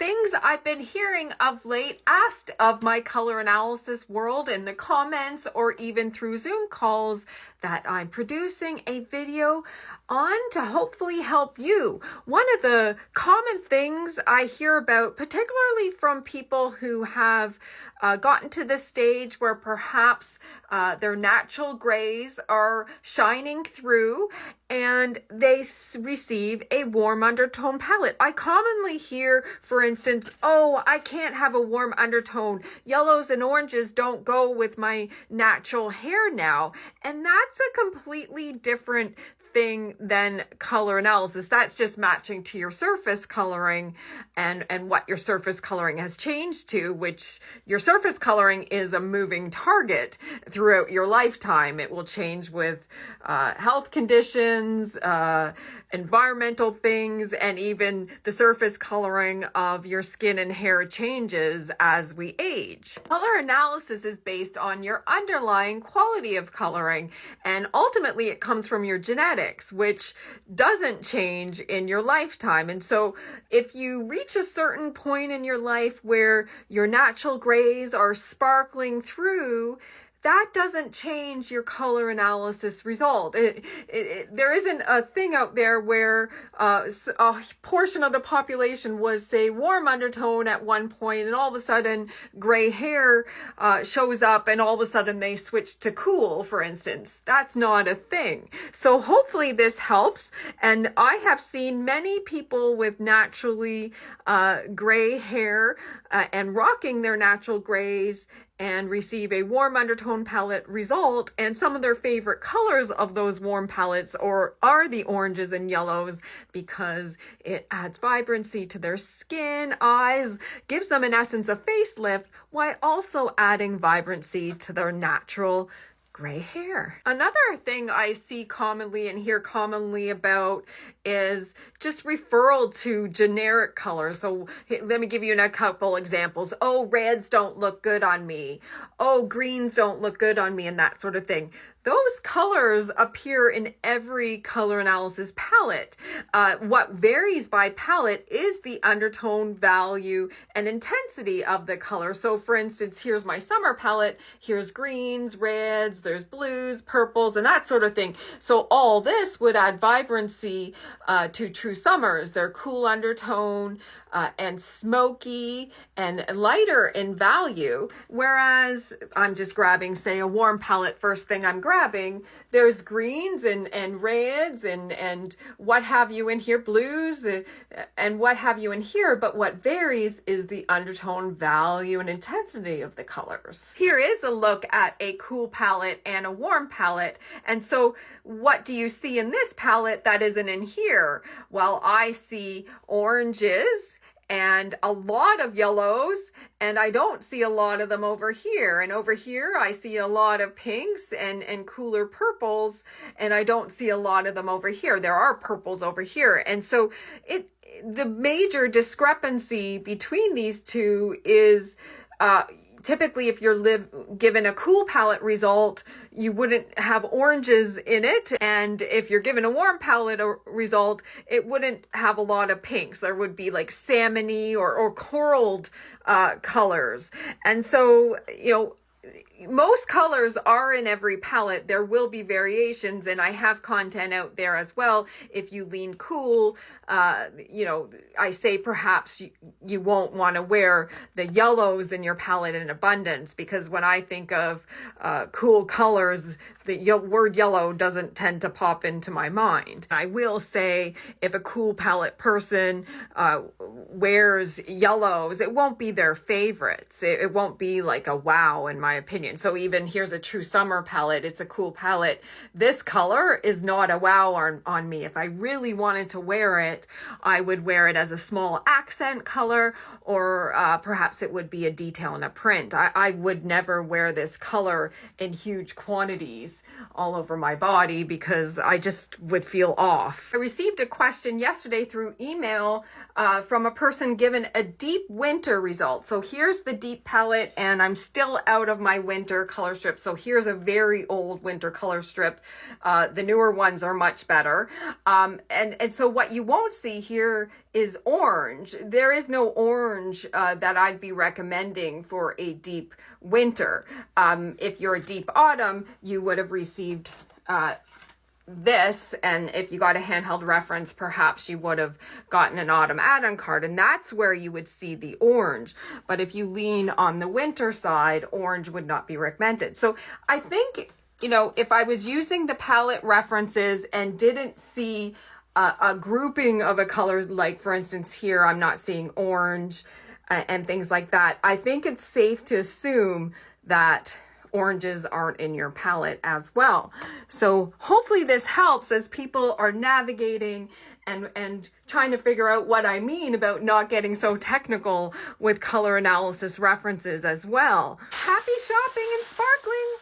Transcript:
things I've been hearing of late asked of my color analysis world in the comments or even through Zoom calls that I'm producing a video on to hopefully help you. One of the common things I hear about, particularly from people who have gotten to this stage where perhaps their natural grays are shining through and they receive a warm undertone palette. I commonly hear, for instance, oh, I can't have a warm undertone. Yellows and oranges don't go with my natural hair now. And that's a completely different thing than color analysis. That's just matching to your surface coloring and what your surface coloring has changed to, which your surface coloring is a moving target throughout your lifetime. It will change with health conditions, environmental things, and even the surface coloring of your skin and hair changes as we age. Color analysis is based on your underlying quality of coloring, and ultimately it comes from your genetics, which doesn't change in your lifetime. And so if you reach a certain point in your life where your natural grays are sparkling through, that doesn't change your color analysis result. There isn't a thing out there where a portion of the population was, say, warm undertone at one point, and all of a sudden gray hair shows up, and all of a sudden they switch to cool, for instance. That's not a thing. So hopefully this helps. And I have seen many people with naturally gray hair and rocking their natural grays and receive a warm undertone palette result, and some of their favorite colors of those warm palettes are the oranges and yellows because it adds vibrancy to their skin, eyes, gives them in essence a facelift while also adding vibrancy to their natural gray hair. Another thing I see commonly and hear commonly about is just referral to generic colors. So let me give you a couple examples. Oh, reds don't look good on me. Oh, greens don't look good on me, and that sort of thing. Those colors appear in every color analysis palette. What varies by palette is the undertone value and intensity of the color. So for instance, here's my summer palette. Here's greens, reds, there's blues, purples, and that sort of thing. So all this would add vibrancy to true summers. They're cool undertone and smoky and lighter in value. Whereas I'm just grabbing, say, a warm palette, first thing I'm grabbing, there's greens and reds and what have you in here, blues and what have you in here. But what varies is the undertone value and intensity of the colors. Here is a look at a cool palette and a warm palette. And so what do you see in this palette that isn't in here? Well, I see oranges and a lot of yellows, and I don't see a lot of them over here. And over here, I see a lot of pinks and cooler purples, and I don't see a lot of them over here. There are purples over here. And so the major discrepancy between these two is typically, if you're given a cool palette result, you wouldn't have oranges in it. And if you're given a warm palette result, it wouldn't have a lot of pinks. There would be like salmony or coraled colors. And so, most colors are in every palette. There will be variations, and I have content out there as well. If you lean cool, I say perhaps you won't want to wear the yellows in your palette in abundance, because when I think of cool colors, the word yellow doesn't tend to pop into my mind. I will say if a cool palette person wears yellows, it won't be their favorites. It won't be like a wow, in my opinion. So even here's a true summer palette. It's a cool palette. This color is not a wow on me. If I really wanted to wear it, I would wear it as a small accent color, or perhaps it would be a detail in a print. I would never wear this color in huge quantities all over my body because I just would feel off. I received a question yesterday through email from a person given a deep winter result. So here's the deep palette, and I'm still out of of my winter color strips. So here's a very old winter color strip. The newer ones are much better. And so what you won't see here is orange. There is no orange that I'd be recommending for a deep winter. If you're a deep autumn, you would have received this, and if you got a handheld reference, perhaps you would have gotten an autumn add-on card, and that's where you would see the orange. But if you lean on the winter side, orange would not be recommended. So I think, you know, if I was using the palette references and didn't see a grouping of a color, like for instance here, I'm not seeing orange and things like that, I think it's safe to assume that oranges aren't in your palette as well. So hopefully this helps as people are navigating and trying to figure out what I mean about not getting so technical with color analysis references as well. Happy shopping and sparkling!